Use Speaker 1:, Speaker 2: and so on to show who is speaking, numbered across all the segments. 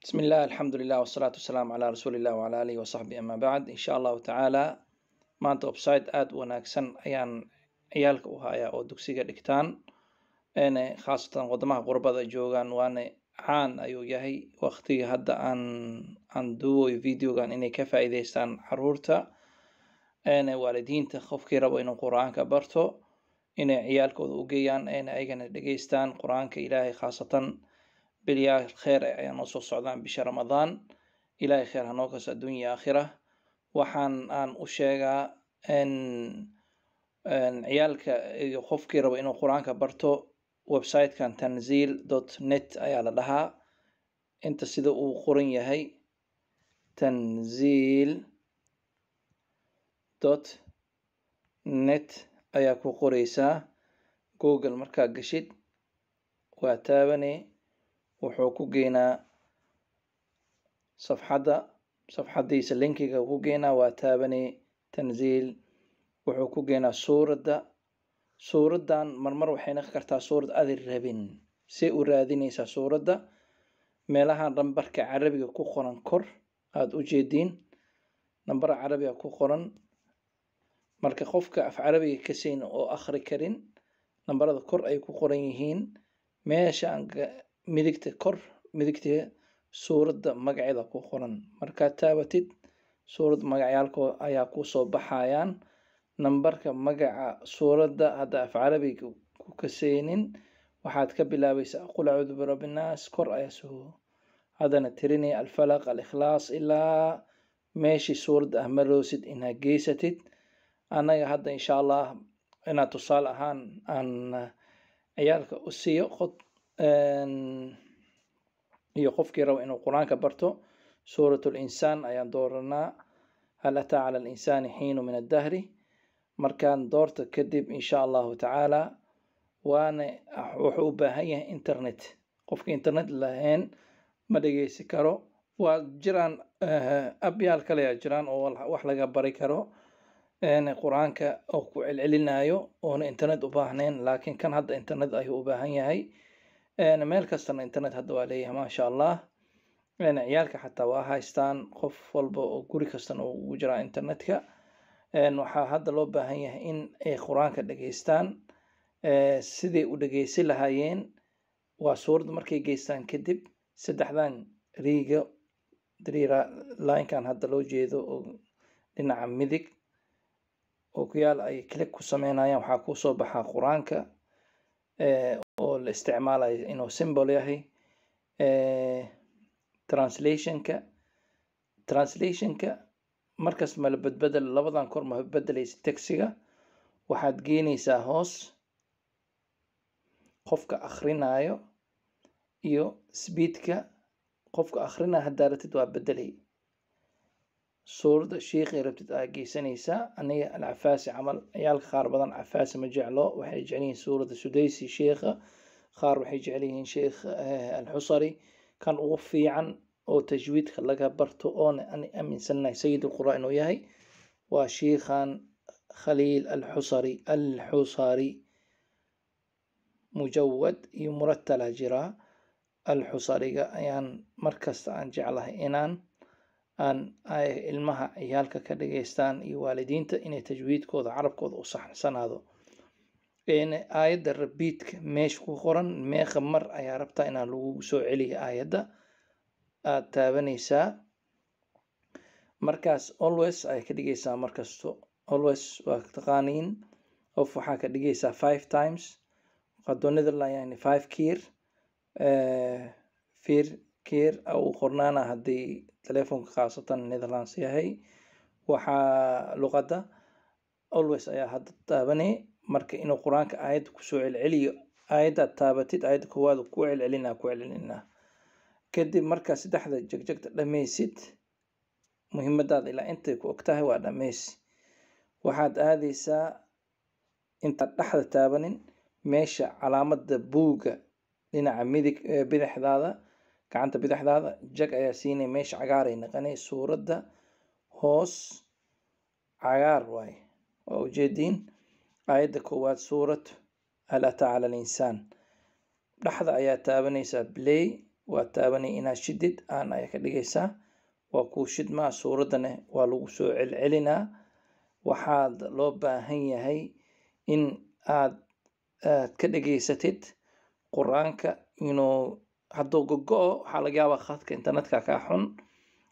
Speaker 1: بسم الله الحمد لله والصلاة والسلام على رسول الله وعلى آله وصحبه أما بعد إن شاء الله تعالى maanta website aad u wanaagsan ayaan ciyaalka u hayaa oo dugsiga dhigtaan khaasatan wadamaha qurbada joogaan waana caan ayuu yahay waqtiga hadda aan duubayo videogan inay ka faa'iidaystaan caruurta waalidiinta qofkii rabo inuu qur-aanka barto inay ciyaalkooda u geeyaan ayagana dhageystaan qur-aanka ilaahay khaasatan bilyaal kheer ayaa noo soo socdaan bisha ramadaan ilaahay kheer hanoo kaso adduunya aakhira waxaan aan u sheegaa ciyaalka iyo qofkii rabo inuu qur-aanka barto websitekan tanzil.net ayaa la dhahaa inta sida uu qoran yahay tanzil.net ayaa ku qoreysaa google markaa gashid waa taabane wuxuu ku geynaa safxadiisa linkiga ku geynaa waa taabane tanzil wuxuu ku geynaa suuradan marmar waxay noqon kartaa suurad aad rabin see u raadinaysaa suuradda meelaha nambarka carabiga ku qoran kor aad u jeediin nambar carabiga ku qoran marka qofka af carabiga ka sayn oo akhri karin nambarada kor ay ku qoran yihiin meesha midigta suuradda magaceeda ku qoran markaad taabatid suurad magacyaalko ayaa ku soo baxayaan nambarka magaca suuradda hadda af carabiga ku kasaynin waxaad ka bilaabaysaa qul acuudu birabbi nnaas kor ayaa soo haddana tirinay alfalaq alikhlaas ilaa meeshii suuradda ah maroosid inaad geysatid annaga hadda insha allah inaad tusaale ahaan aan ciyaalka u siiyo iyo qofkii rabo inuu qur-aanka barto suuratul insaan ayaan dooranaa hal ataa cala alinsaani xiinu min addahri markaan doorta kadib insha allahu tacaala waana wuxuu u baahan yahay internet qofka internet lahayn ma dhegeysi karo waa jiraan abyaal kale aa jiraan oo wax laga bari karo qur-aanka oo ku celcelinayo oona internet u baahnayn laakiin kan hadda internet ayuu u baahan yahay meel kastana internet hadda waa leeyahay maasha allah ciyaalka xataa waa haystaan qof walba oo guri kastana ugu jiraa internetka waxaa hadda loo baahan yahay in ay qur-aanka dhageystaan siday u dhageysi lahaayeen waa suuradda markay geystaan kadib saddexdan linkan hadda loo jeedo oo dhinaca midig oo ku yaal ay click ku sameynayaan waxaa ku soo baxaa qur-aanka oo la isticmaalayo inuu symbol yahay translationka markas ma la badbedel labadan kor ma bedelaysa textiga waxaad geynaysaa hoos qofka akhrinayo iyo speedka qofka akhrinayo haddaa rabtid waa bedelay suuradda sheekhay rabtid aa geysanaysaa aniga alcafaasi camal ciyaalka qaar badan cafaasi ma jeclo waxay jecel yihiin suuradda sudaysi sheekha qaar waxay jecel yihiin sheekh alxusari kan ugu fiican oo tajwiidka laga barto oona ani aaminsanahay sayid alqura inuu yahay waa sheekhan khaliil alxusari mujawad iyo muratala jiraa alxusariga ayaan markasta aan jeclahay inaan ay ilmaha ciyaalka ka dhageystaan iyo waalidiinta inay tajwiidkooda carabkooda u saxsanaado aayadda rabiidka meesha ku qoran meeqa mar ayaa rabtaa inaan lagu soo celiyo aayadda aad taabanaysaa markaas always ay ka dhigaysaa markasto always waa taqaaniin of waxaa ka dhigaysaa 5 times qadoonida yani 5 keer u qornaana haddii telefoonka khaasatan Netherlands yahay waxaa luqadda always ayaa hadda taabanay marka inuu qur-aanka aayadda kusoo celceliyo aayaddaad taabatid aayadda koowaad ku celcelinaa kadib markaa saddexda jegjegta dhammaysid muhiimadaada ilaa intay ku ogtahay waa dhammaysi waxaad aadaysaa intaad dhexda taabanin meesha calaamadda buugga dhinaca bidixdaada gacanta bidixdaada jag ayaa siinay meesha cagaaray naqanay suuradda hoos cagaar waay waa ujeediin aayadda koowaad suurad hal ataa cala alinsaan dhexda ayaa taabanaysaa play وتابني إنا شدد أنا يكدقيسا وكو شدما سوردنا ولغسو العلنا وحاد لو باهن هي إن آد كدقيستد قرآنك إنو هدو قوقو حالقاوا خاطك انترنتك كاحن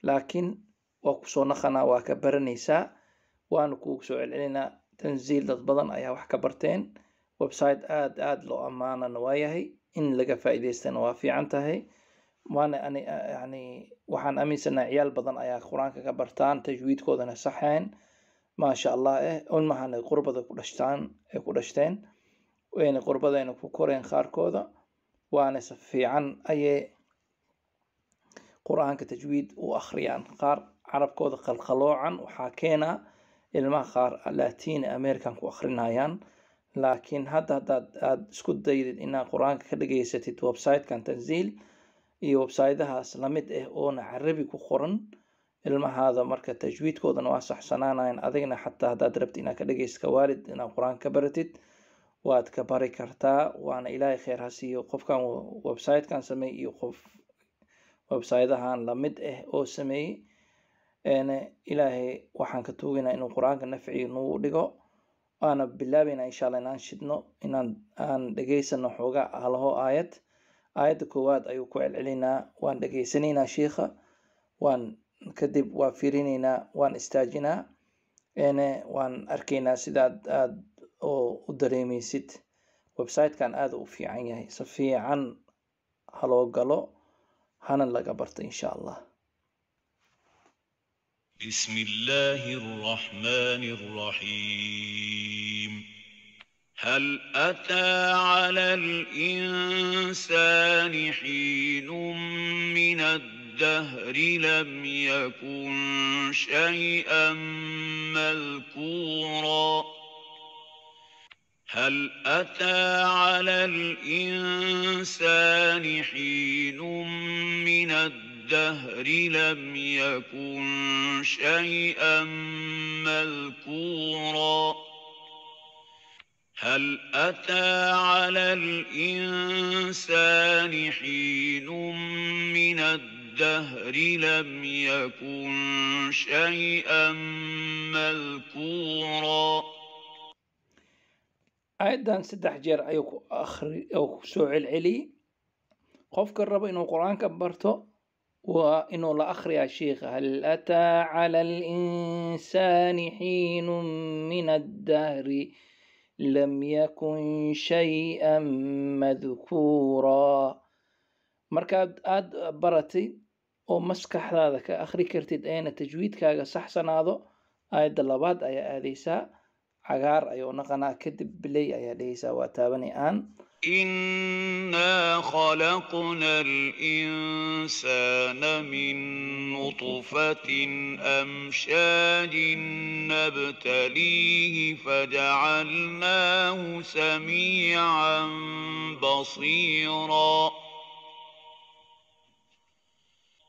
Speaker 1: لكن وكسو نخنا وكبرنيسا وأنا كوكسو العلنا تنزيل dad badan ayaa wax ka barteen website aad loo amaana waayahay in laga faa'iideystana waa fiican tahay waana yani waxaan aaminsanahay ciyaal badan ayaa quraanka ka bartaan tajwiidkoodana saxeen ma sha Allah ilmahan qurbada ku dhashteen wayna qurbadayna ku koreen qaarkooda waana si fiican ayay quraanka tajwiid u akhriyaan qaar carabkooda qalqaloocan waxaa keena ilmaha qaar Latin American ku akhrinayaan laakiin hadda aad isku daydid inaad quraanka ka dhageysatid website-kan tanziil iyo website-dahaas lamid oo carabi ku qoran ilmahaada marka tajwiidkoodana waa saxsanaanayaan adigna xataa haddaad rabtid inaad ka dhageyska waalid inaad quraanka ka baratid waad ka bari kartaa waana ilaahay khayr ha siiyo qofkan website-kan sameeyay iyo qof website-dahan lamid oo sameeyay ilaahay waxaan ka tuuginaa inuu quraanka nafci nagu dhigo waana bilaabina insha Allah inaan shidno aan dhageysano xooga halaho aayadda koowaad ayuu ku celcelinaa waan dhageysanayna sheekha waan kadib waa fiirinayna waan istaajinaa waan arkaynaa sidaad aad u dareemaysid website-kan aad u fiican yahay si fiican haloo galo hana laga barto insha Allah.
Speaker 2: بسم الله الرحمن الرحيم هل أتى على الإنسان حين من الدهر لم يكن شيئا مذكورا هل أتى على الإنسان حين من الدهر لم يكن شيئا مذكورا هل أتى على الإنسان حين من الدهر لم يكن شيئا مذكورا
Speaker 1: أيضا 3 jeer ayuu ku soo celceli qofka rabo inuu quraanka barto وإنه لا أخري الشيخ هل أتى على الإنسان حين من الدهر لم يكن شيئا مذكورا مركاد برتي ومسكح هذا أخري كرتيد أين تجويد كاغا صح سنادو آية اللباد آية آديسا عقار أيو نقنا كدب بلي آية آديسا واتابني آن
Speaker 2: إنا خلقنا الإنسان من نطفة أمشاج نبتليه فجعلناه سميعا بصيرا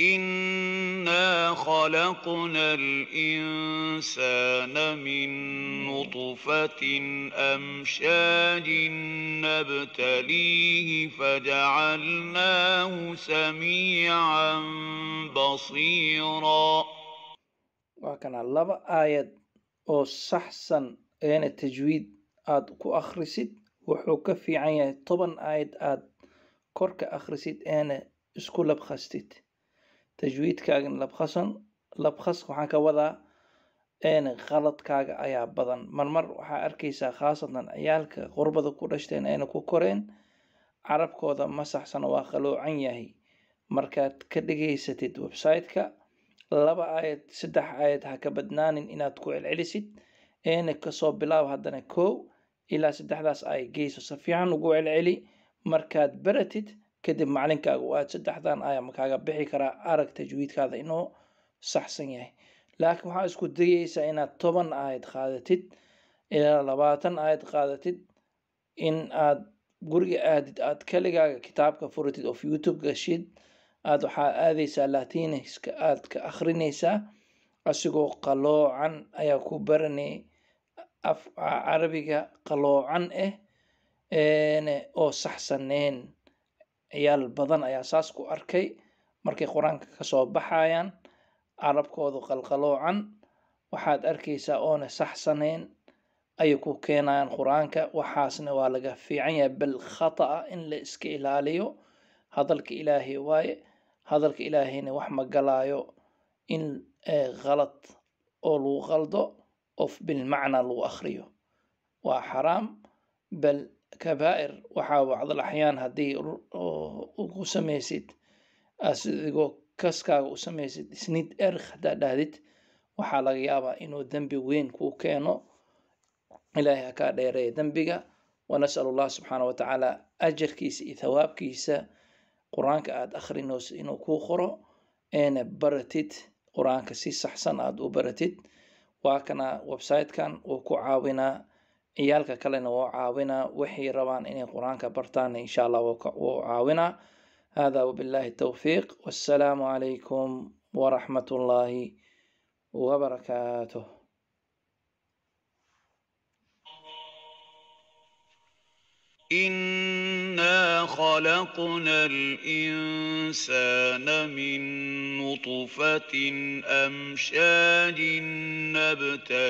Speaker 2: إنا خلقنا الإنسان من نطفة أمشاج نبتليه فجعلناه سميعا بصيرا
Speaker 1: وكان اللبا آيات أو صحصا أين التجويد آد كو أخرسيد وحوك في عين طبعا آيات آد كورك أخرسيد أين اسكو لبخستيد tajwiidkaaga labkhas waxaan ka wadaa khaladkaaga ayaa badan marmar waxaa arkaysaa khaasatan ciyaalka qurbada ku dhashteen ayna ku koreen carabkooda ma saxsana waa qaloocan yahay markaad ka dhageysatid website-ka 2 aayad 3 aayad ha ka badnaanin inaad ku celcelisid kasoo bilaab haddana 1 ilaa 3daas ay geyso si fiican ugu celceli markaad baratid kadib macalinkaaga aad 3dan ayaa makaaga bixi karaa arag tajwiidkaada inuu saxsan yahay laakiin waxaa isku dayaysaa inaad 10 aayad qaadatid ilaa 20 aayad qaadatid in aad guriga aad kaligaaga kitaabka furatid oo YouTube gashid aad waxaa aadaysaa Latiniska aad ka akhrinaysaa asigoo qaloocan ayaa ku baranay af carabiga qaloocan oo saxsaneen ciyaal badan ayaa saas ku arkay markay qur-aanka ka soo baxayaan carabkoodu qalqaloocan waxaad arkaysaa oona saxsanayn ayay ku keenayaan qur-aanka. waxaasna waa laga fiican yahay bal khata'a in la iska ilaaliyo. hadalka ilaahay waaye, hadalka ilaahayna wax ma galaayo in qalad oo lagu qaldo of bilmacna lagu akhriyo waa xaraam. bal kabaa'ir waxaa bacdal axyaan haddii ugu samaysid asigoo kaskaaga u samaysid isnid erg haddaad dhahdid waxaa laga yaabaa inuu dembi weyn kuu keeno. ilaahay ha kaa dheereeya dembiga. wanasalu allah subxaana wa tacaala ajarkiisa iyo thawaabkiisa qur-aanka aad akhrinayso inuu kuu qoro eena baratid qur-aanka si saxsan aad u baratid. waa kana websitekan wuu ku caawinaa, ciyaalka kalena wuu caawinaa. waxay rabaan inay qur-aanka bartaan insha allah wuu caawinaa. hada wabillahi tawfiiq. wassalaamu calaykum waraxmat ullaahi wabarakaatuh.
Speaker 2: إنا خلقنا الإنسان من نطفة أمشاج نبتليه